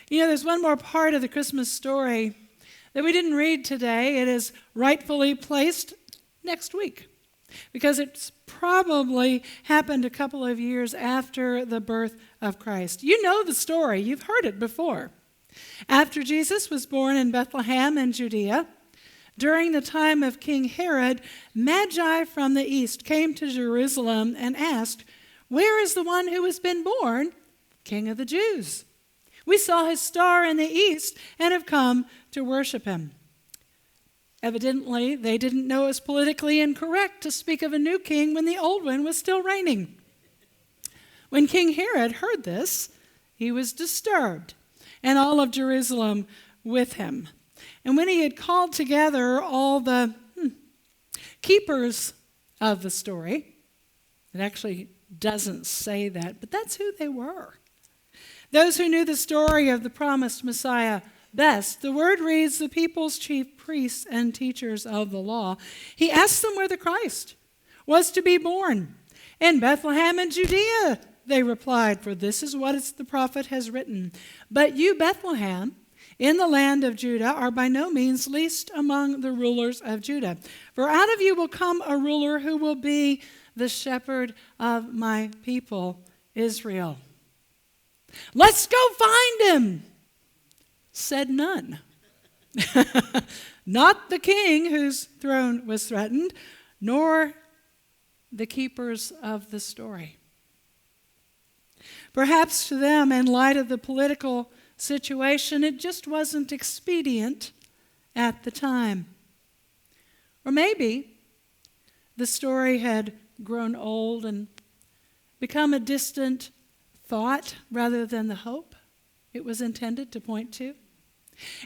There's one more part of the Christmas story that we didn't read today. It is rightfully placed next week because it's probably happened a couple of years after the birth of Christ. You know the story. You've heard it before. After Jesus was born in Bethlehem in Judea, during the time of King Herod, Magi from the east came to Jerusalem and asked, "Where is the one who has been born, King of the Jews? We saw his star in the east and have come to worship him." Evidently, they didn't know it was politically incorrect to speak of a new king when the old one was still reigning. When King Herod heard this, he was disturbed, and all of Jerusalem with him. And when he had called together all the keepers of the story, it actually doesn't say that, but that's who they were. Those who knew the story of the promised Messiah best, the word reads, the people's chief priests and teachers of the law. He asked them where the Christ was to be born. "In Bethlehem in Judea," they replied, "for this is what the prophet has written. But you, Bethlehem, in the land of Judah, are by no means least among the rulers of Judah. For out of you will come a ruler who will be the shepherd of my people, Israel." "Let's go find him," said none. Not the king whose throne was threatened, nor the keepers of the story. Perhaps to them, in light of the political situation, it just wasn't expedient at the time. Or maybe the story had grown old and become a distant thought rather than the hope it was intended to point to.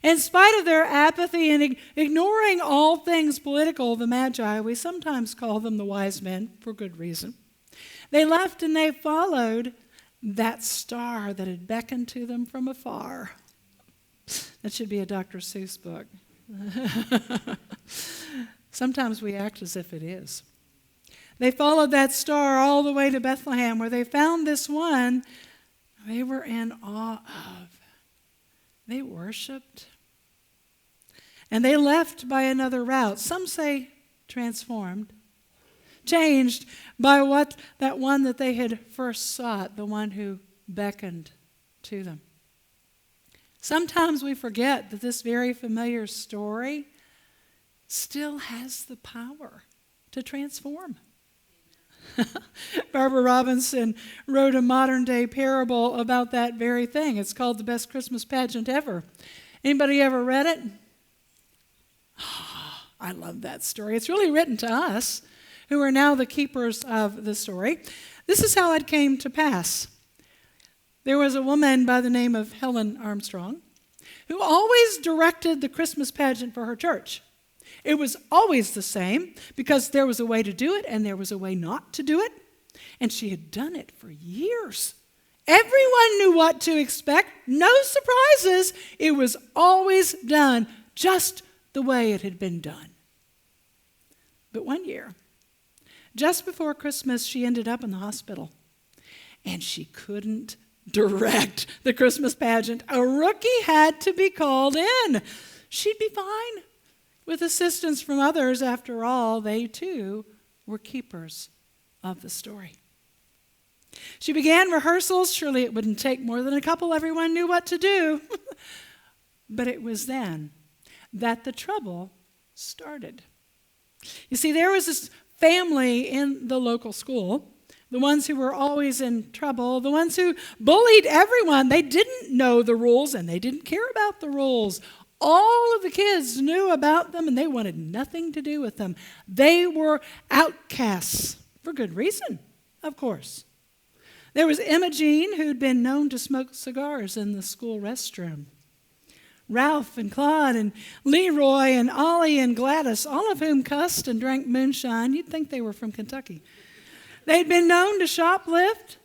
In spite of their apathy and ignoring all things political, the Magi, we sometimes call them the wise men for good reason, they left and they followed that star that had beckoned to them from afar. That should be a Dr. Seuss book. Sometimes we act as if it is. They followed that star all the way to Bethlehem, where they found this one they were in awe of. They worshiped. And they left by another route. Some say transformed, changed by that one that they had first sought, the one who beckoned to them. Sometimes we forget that this very familiar story still has the power to transform. Barbara Robinson wrote a modern-day parable about that very thing. It's called The Best Christmas Pageant Ever. Anybody ever read it? Oh, I love that story. It's really written to us, who are now the keepers of the story. This is how it came to pass. There was a woman by the name of Helen Armstrong who always directed the Christmas pageant for her church. It was always the same because there was a way to do it and there was a way not to do it. And she had done it for years. Everyone knew what to expect. No surprises. It was always done just the way it had been done. But one year, just before Christmas, she ended up in the hospital. And she couldn't direct the Christmas pageant. A rookie had to be called in. She'd be fine with assistance from others. After all, they too were keepers of the story. She began rehearsals. Surely it wouldn't take more than a couple. Everyone knew what to do. But it was then that the trouble started. You see, there was this family in the local school, the ones who were always in trouble, the ones who bullied everyone. They didn't know the rules and they didn't care about the rules. All of the kids knew about them and they wanted nothing to do with them. They were outcasts for good reason, of course. There was Imogene, who'd been known to smoke cigars in the school restroom. Ralph and Claude and Leroy and Ollie and Gladys, all of whom cussed and drank moonshine. You'd think they were from Kentucky. They'd been known to shoplift.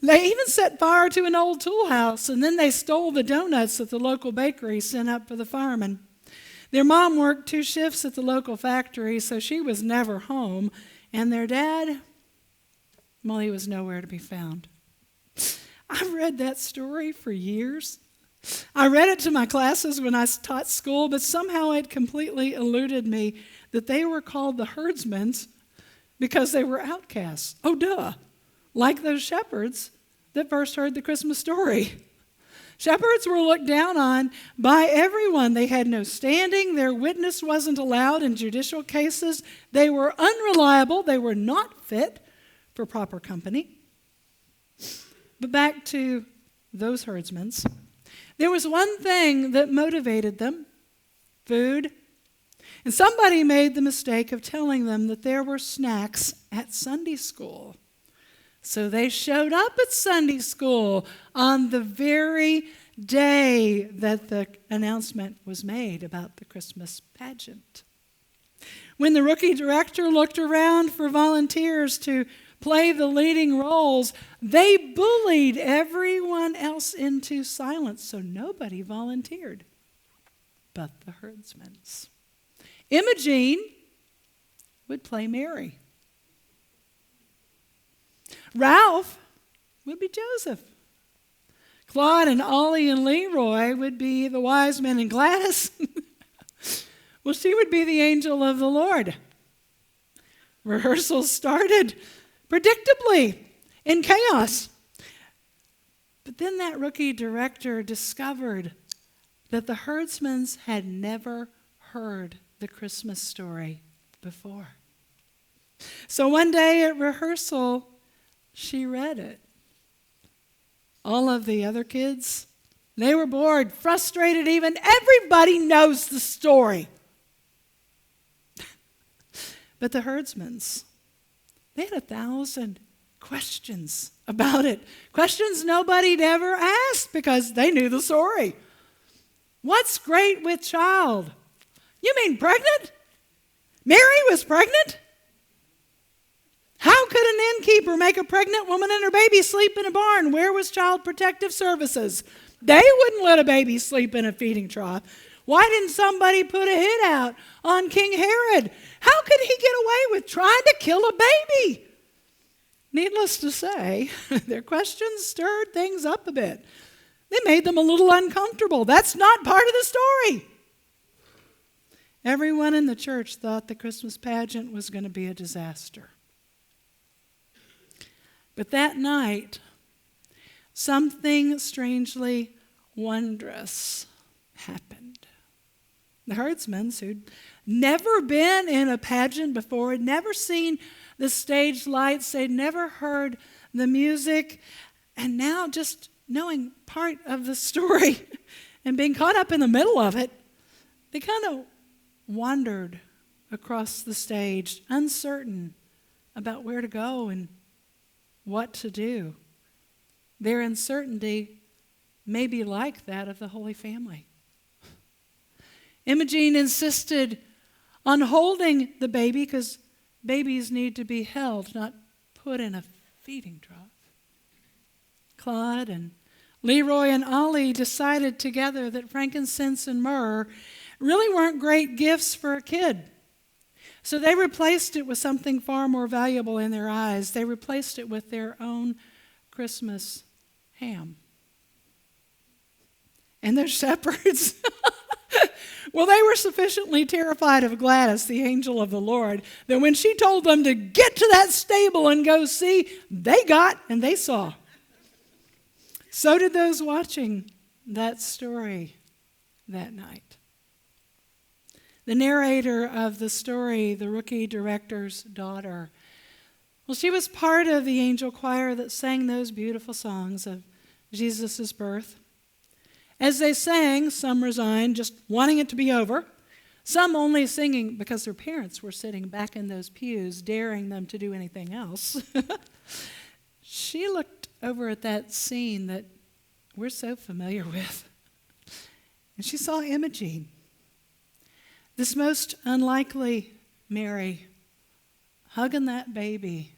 They even set fire to an old tool house, and then they stole the donuts that the local bakery sent up for the firemen. Their mom worked 2 shifts at the local factory, so she was never home. And their dad, well, he was nowhere to be found. I've read that story for years, I read it to my classes when I taught school, but somehow it completely eluded me that they were called the herdsmen because they were outcasts. Oh, duh. Like those shepherds that first heard the Christmas story. Shepherds were looked down on by everyone. They had no standing. Their witness wasn't allowed in judicial cases. They were unreliable. They were not fit for proper company. But back to those herdsmen. There was one thing that motivated them: food. And somebody made the mistake of telling them that there were snacks at Sunday school. So they showed up at Sunday school on the very day that the announcement was made about the Christmas pageant. When the rookie director looked around for volunteers to play the leading roles, they bullied everyone else into silence, so nobody volunteered but the herdsmen. Imogene would play Mary. Ralph would be Joseph. Claude and Ollie and Leroy would be the wise men, and Gladys, well, she would be the angel of the Lord. Rehearsals started predictably in chaos. But then that rookie director discovered that the herdsmen had never heard the Christmas story before. So one day at rehearsal, she read it. All of the other kids, they were bored, frustrated even. Everybody knows the story. But the herdsmen, they had 1,000 questions about it. Questions nobody'd ever asked because they knew the story. What's great with child? You mean pregnant? Mary was pregnant? How could an innkeeper make a pregnant woman and her baby sleep in a barn? Where was Child Protective Services? They wouldn't let a baby sleep in a feeding trough. Why didn't somebody put a hit out on King Herod? How could he get away with trying to kill a baby? Needless to say, their questions stirred things up a bit. They made them a little uncomfortable. That's not part of the story. Everyone in the church thought the Christmas pageant was going to be a disaster. But that night, something strangely wondrous happened. The herdsmen, who'd never been in a pageant before, had never seen the stage lights, they'd never heard the music, and now just knowing part of the story and being caught up in the middle of it, they kind of wandered across the stage, uncertain about where to go and what to do. Their uncertainty may be like that of the Holy Family. Imogene insisted on holding the baby because babies need to be held, not put in a feeding trough. Claude and Leroy and Ollie decided together that frankincense and myrrh really weren't great gifts for a kid. So they replaced it with something far more valuable in their eyes. They replaced it with their own Christmas ham. And their shepherds, well, they were sufficiently terrified of Gladys, the angel of the Lord, that when she told them to get to that stable and go see, they got and they saw. So did those watching that story that night. The narrator of the story, the rookie director's daughter, well, she was part of the angel choir that sang those beautiful songs of Jesus' birth. As they sang, some resigned, just wanting it to be over. Some only singing because their parents were sitting back in those pews, daring them to do anything else. She looked over at that scene that we're so familiar with, and she saw Imogene, this most unlikely Mary, hugging that baby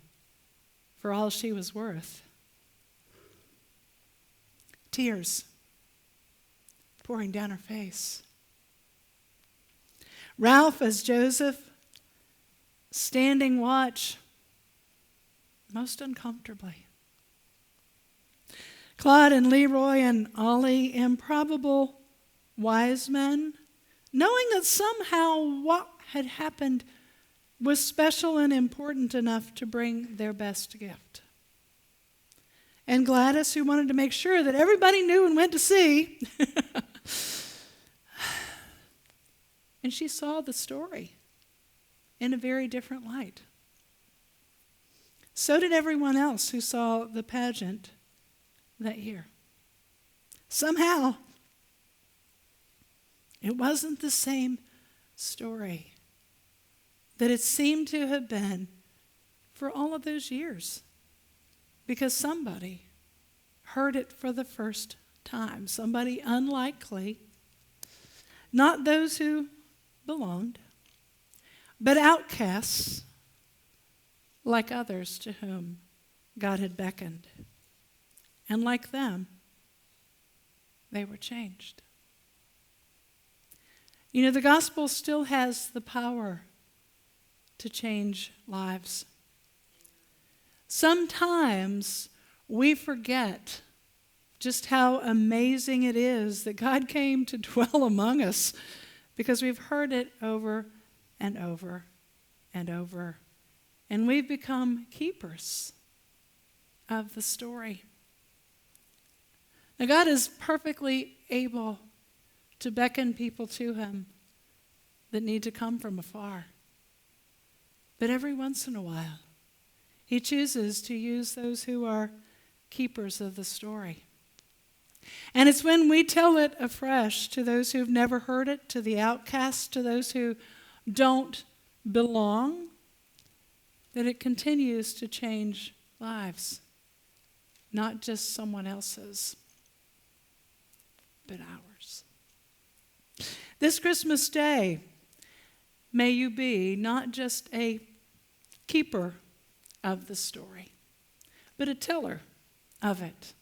for all she was worth. Tears pouring down her face. Ralph as Joseph, standing watch, most uncomfortably. Claude and Leroy and Ollie, improbable wise men, knowing that somehow what had happened was special and important enough to bring their best gift. And Gladys, who wanted to make sure that everybody knew and went to see. And she saw the story in a very different light. So did everyone else who saw the pageant that year. Somehow, it wasn't the same story that it seemed to have been for all of those years, because somebody heard it for the first time. Somebody unlikely, not those who belonged, but outcasts like others to whom God had beckoned. And like them, they were changed. You know, the gospel still has the power to change lives. Sometimes we forget just how amazing it is that God came to dwell among us, because we've heard it over and over and over. And we've become keepers of the story. Now, God is perfectly able to beckon people to him that need to come from afar. But every once in a while, he chooses to use those who are keepers of the story. And it's when we tell it afresh to those who've never heard it, to the outcasts, to those who don't belong, that it continues to change lives. Not just someone else's, but ours. This Christmas Day, may you be not just a keeper of the story, but a teller of it.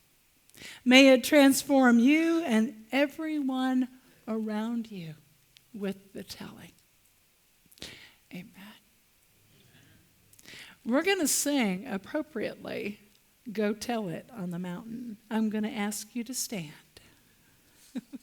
May it transform you and everyone around you with the telling. Amen. We're going to sing appropriately, Go Tell It on the Mountain. I'm going to ask you to stand.